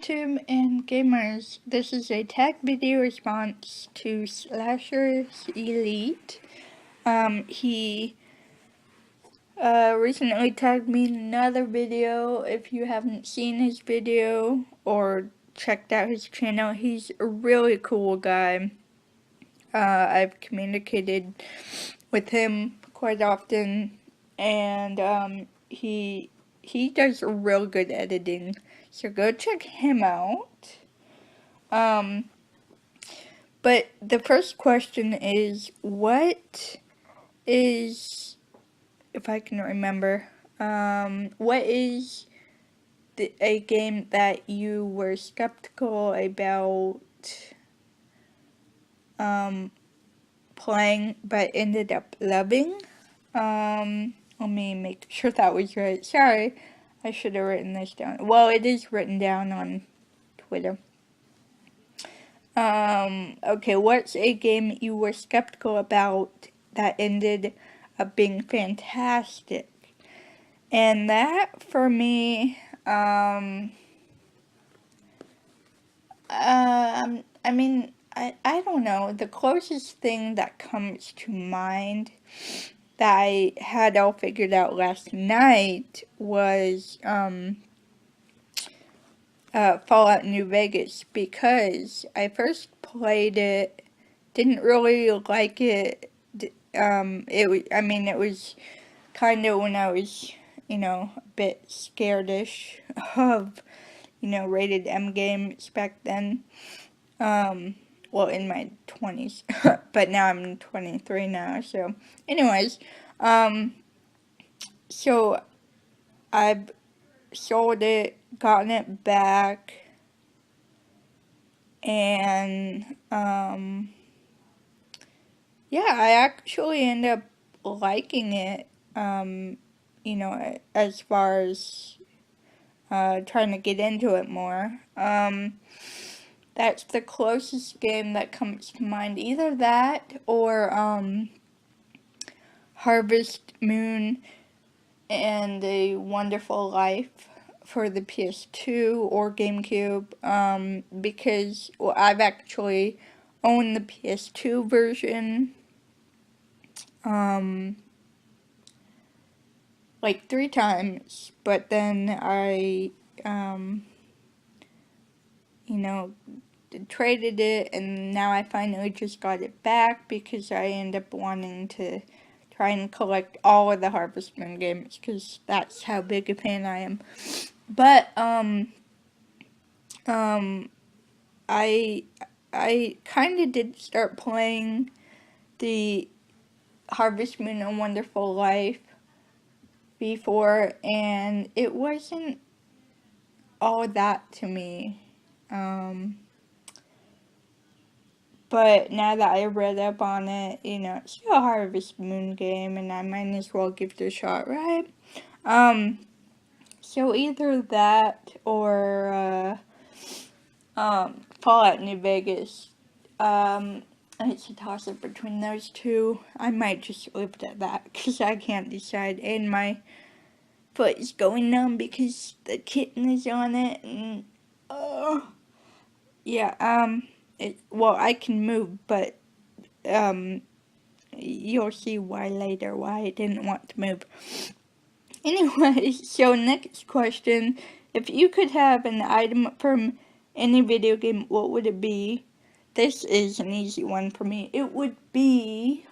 YouTube and gamers. This is a tag video response to SlashersElite. He recently tagged me in another video. If you haven't seen his video or checked out his channel, he's a really cool guy. I've communicated with him quite often, and he does real good editing, so go check him out. But the first question is, what is, if I can remember, what is a game that you were skeptical about playing but ended up loving? Let me make sure that was right. Sorry, I should have written this down. Well, it is written down on Twitter. Okay, what's a game you were skeptical about that ended up being fantastic? And that, for me, I mean, I don't know. The closest thing that comes to mind that I had all figured out last night was, Fallout New Vegas, because I first played it, didn't really like it. It was kind of when I was, a bit scaredish of, rated M games back then. Well, in my 20s, but now I'm 23 now, so, anyways, so I've sold it, gotten it back, and, yeah, I actually end up liking it, as far as, trying to get into it more. That's the closest game that comes to mind. Either that or, Harvest Moon and A Wonderful Life for the PS2 or GameCube, because, well, I've actually owned the PS2 version, like 3 times, but then I, traded it, and now I finally just got it back because I end up wanting to try and collect all of the Harvest Moon games, because that's how big a fan I am. But, I kind of did start playing the Harvest Moon A Wonderful Life before, and it wasn't all that to me. But now that I read up on it, it's still a Harvest Moon game, and I might as well give it a shot, right? So either that or, Fallout New Vegas. It's a toss-up between those two. I might just leave it at that, because I can't decide, and my foot is going numb because the kitten is on it, and, yeah, well, I can move, but, you'll see why later, why I didn't want to move. Anyway, so next question, if you could have an item from any video game, what would it be? This is an easy one for me. It would be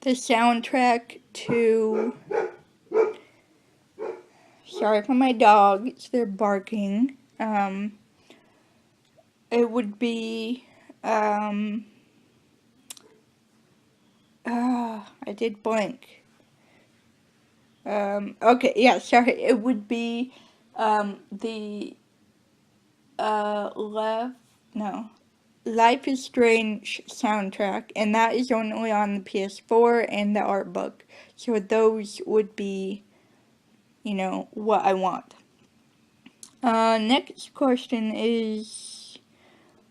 the soundtrack to, sorry for my dogs, they're barking. It would be, I did blank. Okay, yeah, sorry, it would be, the, Life is Strange soundtrack, and that is only on the PS4 and the art book. So those would be, what I want. Next question is,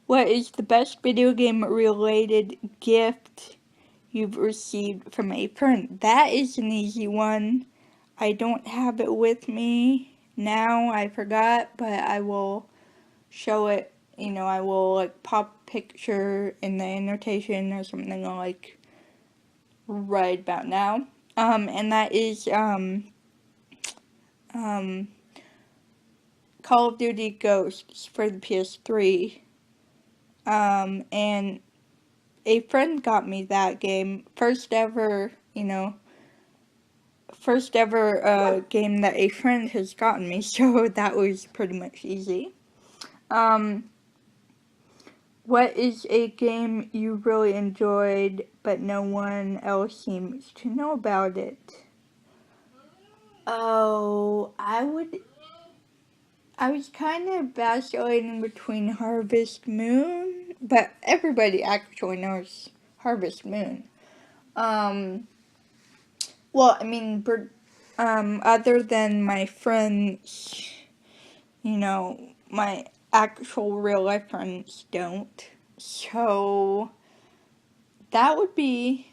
what is the best video game related gift you've received from a friend? That is an easy one. I don't have it with me. now. I forgot, but I will show it. You know, I will like pop a picture in the annotation or something like right about now. And that is Call of Duty Ghosts for the PS3. And a friend got me that game. First ever game that a friend has gotten me, so that was pretty much easy. What is a game you really enjoyed, but no one else seems to know about it? Oh, I was kind of vacillating between Harvest Moon, but everybody actually knows Harvest Moon. Well, I mean, other than my friends, you know, my actual real life friends don't. So, that would be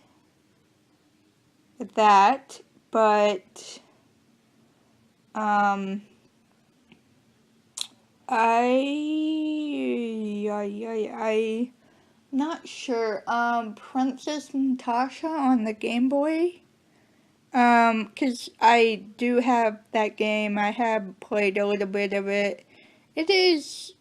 that, but, I not sure. Princess Natasha on the Game Boy. 'Cause I do have that game. I have played a little bit of it. It is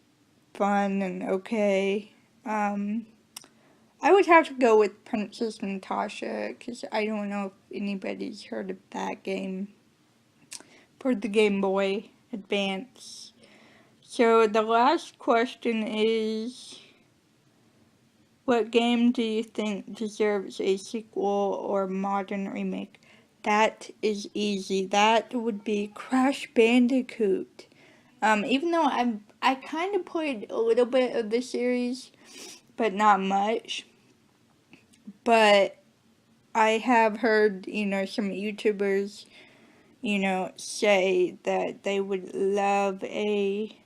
fun and okay. I would have to go with Princess Natasha, because I don't know if anybody's heard of that game for the Game Boy Advance. So the last question is, what game do you think deserves a sequel or modern remake? That is easy. That would be Crash Bandicoot. Even though I kind of played a little bit of the series, but not much. But I have heard, some YouTubers, say that they would love a,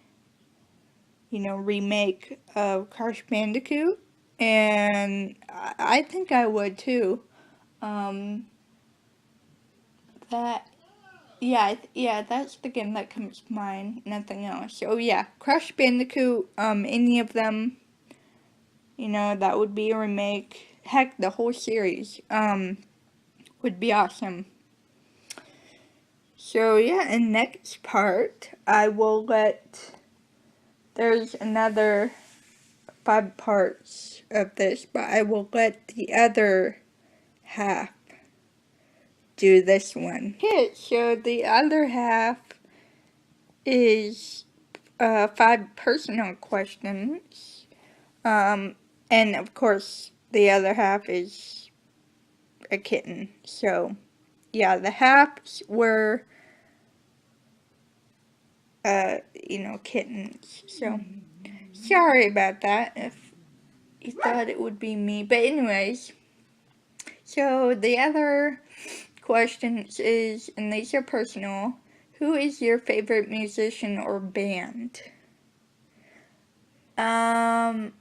remake of Crash Bandicoot. And I think I would too. That, yeah, that's the game that comes to mind, nothing else. So yeah, Crash Bandicoot, any of them, that would be a remake. Heck, the whole series, would be awesome. So yeah, in next part, I will there's another 5 parts of this, but I will let the other half do this one. Okay, so the other half is 5 personal questions. And of course, the other half is a kitten. So, yeah, the halves were, kittens. So, sorry about that if you thought it would be me. But anyways, so the other questions is, and these are personal, who is your favorite musician or band? Nickelback.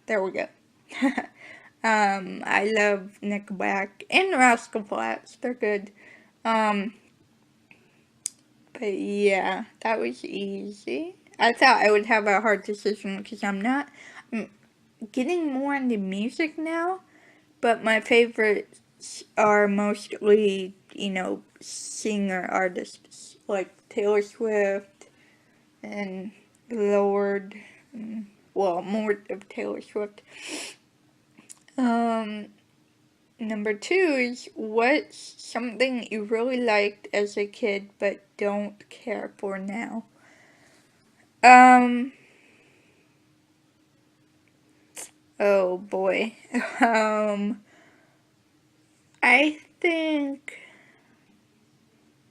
There we go. I love Nickelback and Rascal Flatts. They're good. But yeah, that was easy. I thought I would have a hard decision because I'm getting more into music now, but my favorites are mostly, singer artists like Taylor Swift and Lord. Well, more of Taylor Swift. Number 2 is, what's something you really liked as a kid but don't care for now? Oh boy. I think,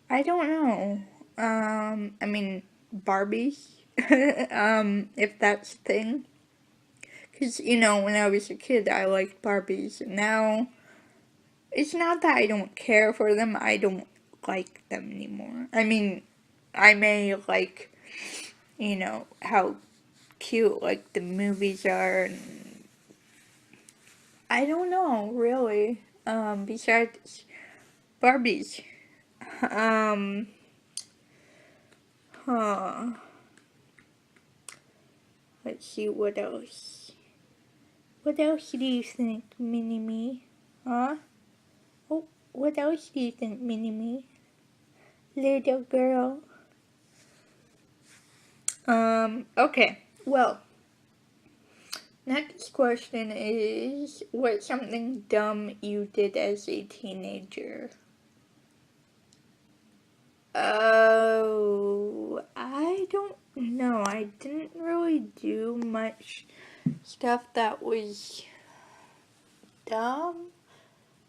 I don't know. I mean, Barbies. If that's a thing. Because, when I was a kid, I liked Barbies. And now, it's not that I don't care for them, I don't like them anymore. I mean, I may like, how cute, like, the movies are, and I don't know, really. Besides Barbies. Huh. Let's see, what else? What else do you think, Mini-Me? Huh? Oh, what else do you think, Mini-Me? Little girl. Okay. Well, next question is, what's something dumb you did as a teenager? Oh, I don't know. I didn't really do much stuff that was dumb.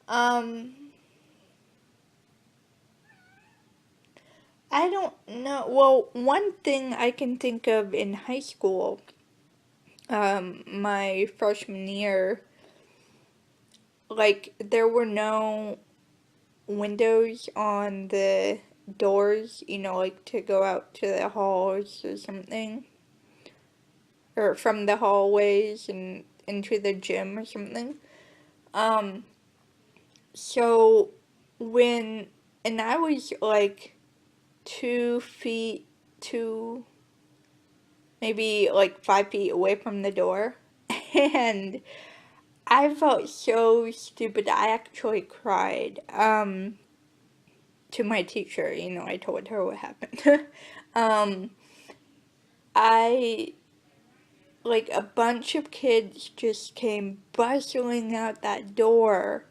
I don't know. Well, one thing I can think of in high school, my freshman year, like, there were no windows on the doors, you know, like to go out to the halls or something, or from the hallways and into the gym or something. So and I was like 2 feet, maybe like 5 feet away from the door, and I felt so stupid. I actually cried. To my teacher, you know, I told her what happened. um, I, like, a bunch of kids just came bustling out that door,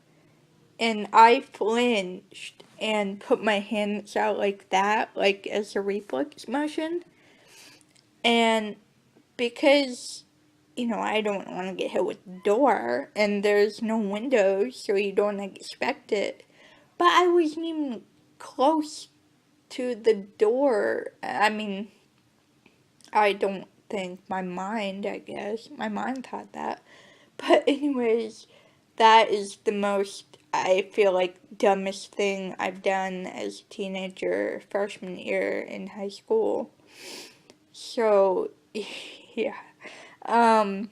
and I flinched and put my hands out like that, like as a reflex motion. And because, you know, I don't want to get hit with the door, and there's no windows, so you don't expect it. But I wasn't even close to the door. I mean, I don't think I guess. My mind thought that. But anyways, that is the most, I feel like, dumbest thing I've done as a teenager, freshman year in high school. So, yeah. Um,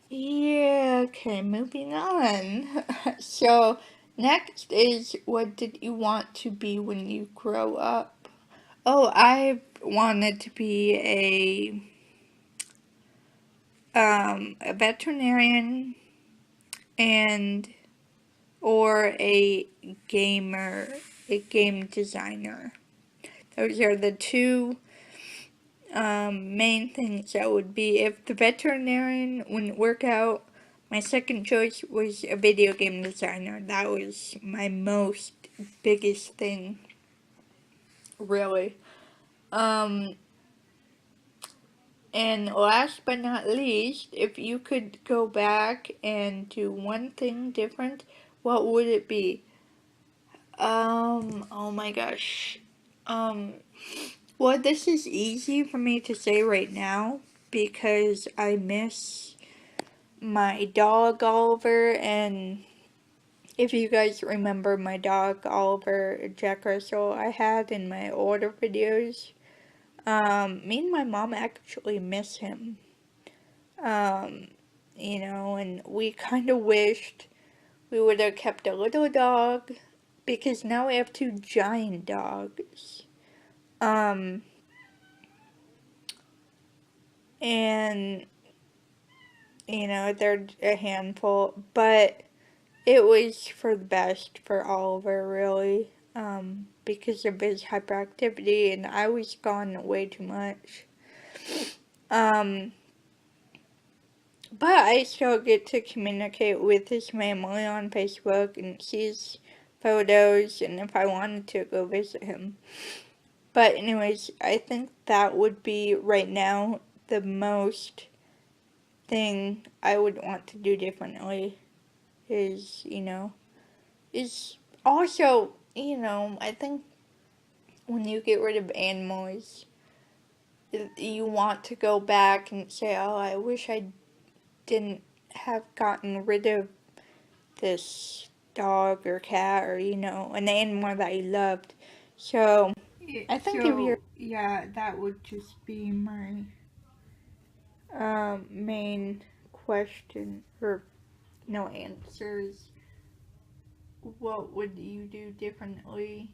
yeah, okay, moving on. So, next is, what did you want to be when you grow up? Oh, I wanted to be a veterinarian and or a gamer, a game designer. Those are the two main things that would be. If the veterinarian wouldn't work out, my second choice was a video game designer. That was my most biggest thing, really. Um, And last but not least, if you could go back and do one thing different, what would it be? Oh my gosh. Um, well, this is easy for me to say right now because I miss my dog Oliver, and if you guys remember my dog Oliver, Jack Russell, I had in my older videos, me and my mom actually miss him. Um, you know, and we kind of wished we would have kept a little dog because now we have two giant dogs. Um, and, you know, they're a handful, but it was for the best for Oliver, really, because of his hyperactivity, and I was gone way too much. Um, But I still get to communicate with his family on Facebook and see photos, and if I wanted to go visit him. But anyways, I think that would be right now the most thing I would want to do differently is, is also, I think when you get rid of animals, you want to go back and say, oh, I wish I didn't have gotten rid of this dog or cat or, an animal that you loved. So, I think if you're... Yeah, that would just be my main question, or no answers. What would you do differently?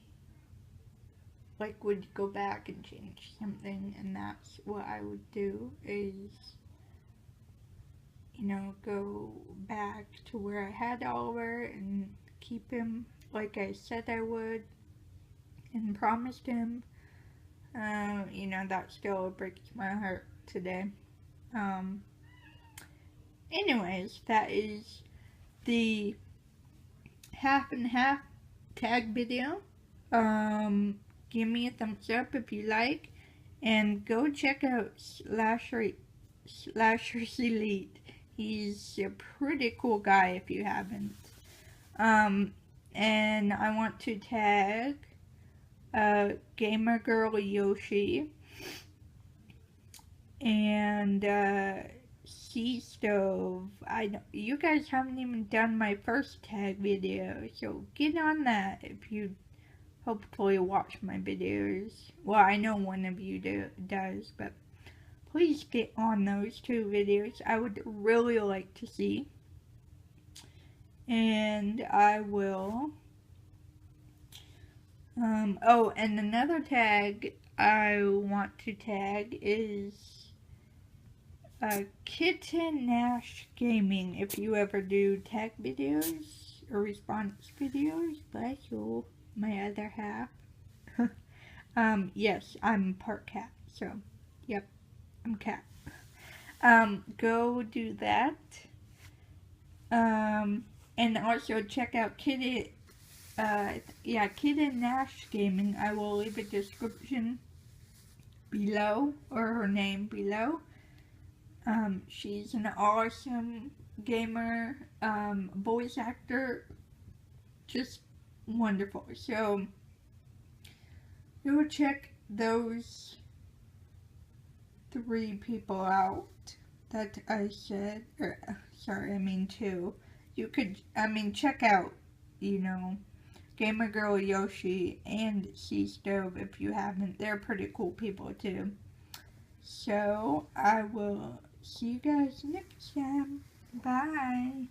like, would go back and change something, and that's what I would do, is, you know, go back to where I had Oliver and keep him like I said I would and promised him. You know, that still breaks my heart today. Anyways, that is the half and half tag video. Give me a thumbs up if you like, and go check out SlashersElite. He's a pretty cool guy if you haven't. And I want to tag Gamer Girl Yoshi and Sea Stove. You guys haven't even done my first tag video, so get on that if you hopefully watch my videos. Well, I know one of you does, but please get on those 2 videos. I would really like to see. And I will. Oh, and another tag I want to tag is KitaNashGaming. If you ever do tag videos or response videos, bless you, my other half. Yes, I'm part cat, so, yep, I'm cat. Go do that. And also check out KitaNashGaming. I will leave a description below, or her name below. She's an awesome gamer, voice actor, just wonderful. So, go check those 3 people out that I said, or, sorry, I mean 2. You could, check out, you know, Gamer Girl Yoshi and Sea Stove if you haven't. They're pretty cool people too. So, I will see you guys next time. Bye.